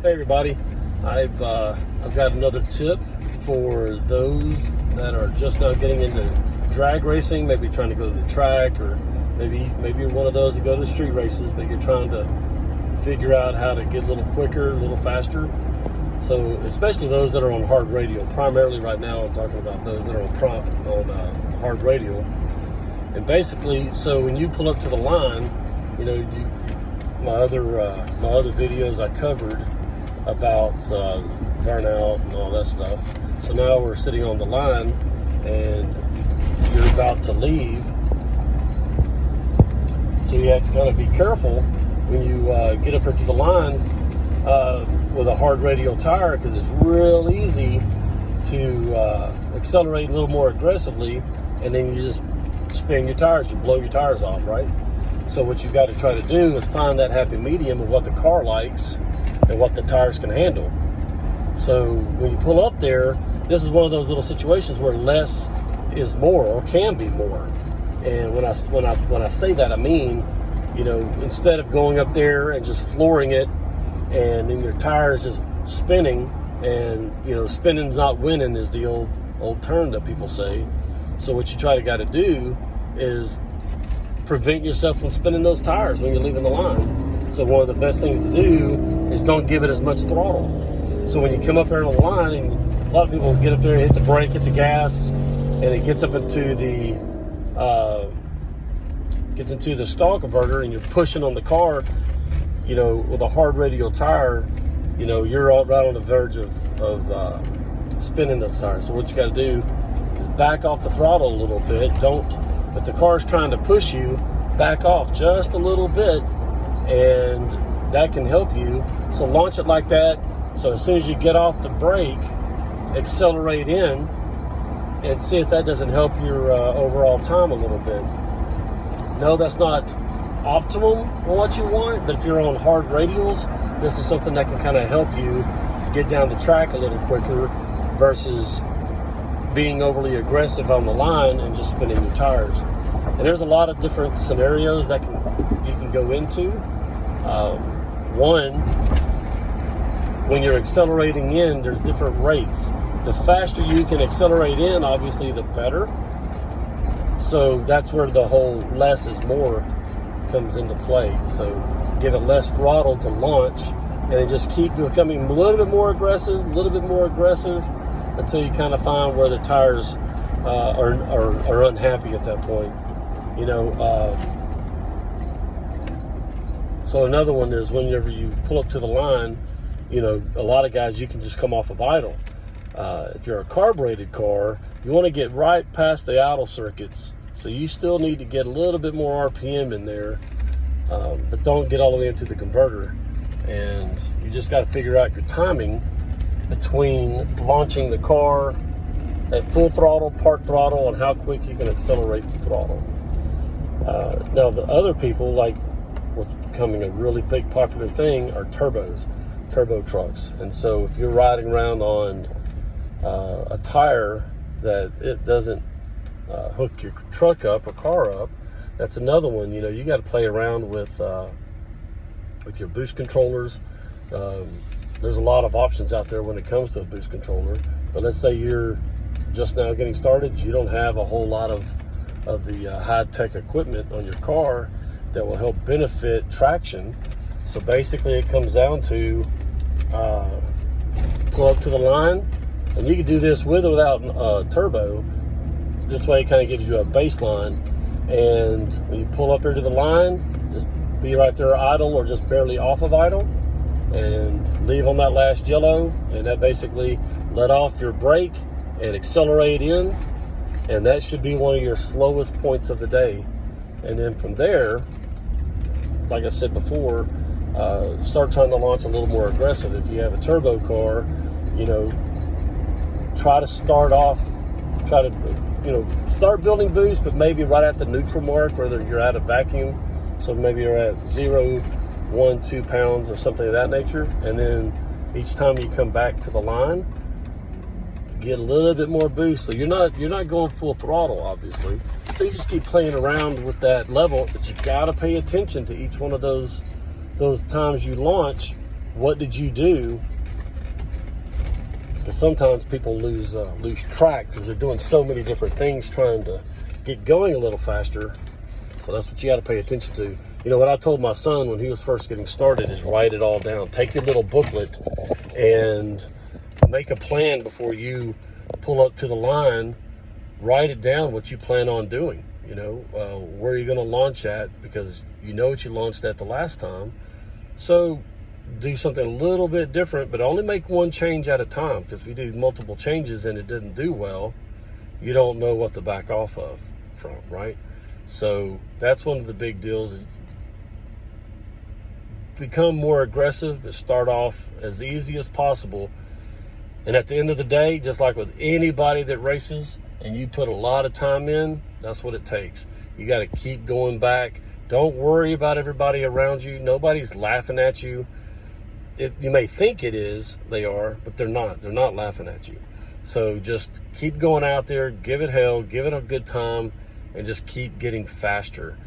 Hey everybody, I've got another tip for those that are just now getting into drag racing, maybe trying to go to the track, or maybe you're one of those that go to street races, but you're trying to figure out how to get a little quicker, a little faster. So especially those that are on hard radio. Primarily right now I'm talking about those that are on hard radio. And basically, so when you pull up to the line, you know, my other videos I covered about burnout and all that stuff. So now we're sitting on the line and you're about to leave. So you have to kind of be careful when you get up into the line with a hard radial tire, because it's real easy to accelerate a little more aggressively, and then you just spin your tires, you blow your tires off, right? So what you've got to try to do is find that happy medium of what the car likes and what the tires can handle. So when you pull up there, this is one of those little situations where less is more, or can be more. And when I say that, I mean, you know, instead of going up there and just flooring it, and then your tires just spinning, and you know, spinning's not winning is the old term that people say. So what you got to do is prevent yourself from spinning those tires when you're leaving the line. So one of the best things to do is don't give it as much throttle. So when you come up here on the line, and a lot of people get up there and hit the brake, hit the gas, and it gets up into the stall converter, and you're pushing on the car, you know, with a hard radial tire, you know, you're right on the verge of spinning those tires. So what you got to do is back off the throttle a little bit. If the car's trying to push you, back off just a little bit, and that can help you. So launch it like that. So as soon as you get off the brake, accelerate in, and see if that doesn't help your overall time a little bit. No, that's not optimum on what you want, but if you're on hard radials, this is something that can kind of help you get down the track a little quicker versus being overly aggressive on the line and just spinning your tires. And there's a lot of different scenarios that you can go into. One, when you're accelerating in, there's different rates. The faster you can accelerate in, obviously, the better. So that's where the whole less is more comes into play. So give it less throttle to launch, and then just keep becoming a little bit more aggressive, until you kind of find where the tires are unhappy at that point. You know, so another one is whenever you pull up to the line, you know, a lot of guys, you can just come off of idle. If you're a carbureted car, you want to get right past the idle circuits. So you still need to get a little bit more RPM in there, but don't get all the way into the converter. And you just got to figure out your timing between launching the car at full throttle, part throttle, and how quick you can accelerate the throttle. Now, the other people, like what's becoming a really big popular thing, are turbo trucks. And so if you're riding around on a tire that it doesn't hook your truck up or car up, that's another one. You know, you got to play around with your boost controllers. There's a lot of options out there when it comes to a boost controller. But let's say you're just now getting started, you don't have a whole lot of the high-tech equipment on your car that will help benefit traction. So basically it comes down to pull up to the line, and you can do this with or without turbo. This way it kind of gives you a baseline, and when you pull up here to the line, just be right there idle or just barely off of idle, and leave on that last yellow, and that basically let off your brake and accelerate in, and that should be one of your slowest points of the day. And then from there, like I said before, start trying to launch a little more aggressive. If you have a turbo car, you know, try to start building boost, but maybe right at the neutral mark, whether you're at a vacuum. So maybe you're at 0, 1, 2 pounds or something of that nature. And then each time you come back to the line, get a little bit more boost. So you're not going full throttle, obviously. So you just keep playing around with that level, but you got to pay attention to each one of those times you launch, what did you do? Because sometimes people lose track because they're doing so many different things trying to get going a little faster. So that's what you got to pay attention to. You know, what I told my son when he was first getting started is write it all down. Take your little booklet and make a plan before you pull up to the line. Write it down what you plan on doing. You know, where you're going to launch at, because you know what you launched at the last time. So do something a little bit different, but only make one change at a time, because if you do multiple changes and it didn't do well, you don't know what to back off of from, right? So that's one of the big deals, is become more aggressive, but start off as easy as possible. And at the end of the day, just like with anybody that races and you put a lot of time in, that's what it takes. You got to keep going back. Don't worry about everybody around you. Nobody's laughing at you. You may think it is, they are, but they're not. They're not laughing at you. So just keep going out there, give it hell, give it a good time, and just keep getting faster.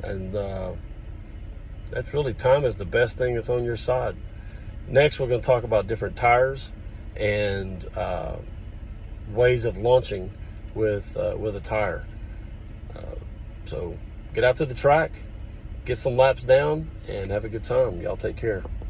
And that's really, time is the best thing that's on your side. Next, we're going to talk about different tires and ways of launching with a tire. So get out to the track, get some laps down, and have a good time. Y'all take care.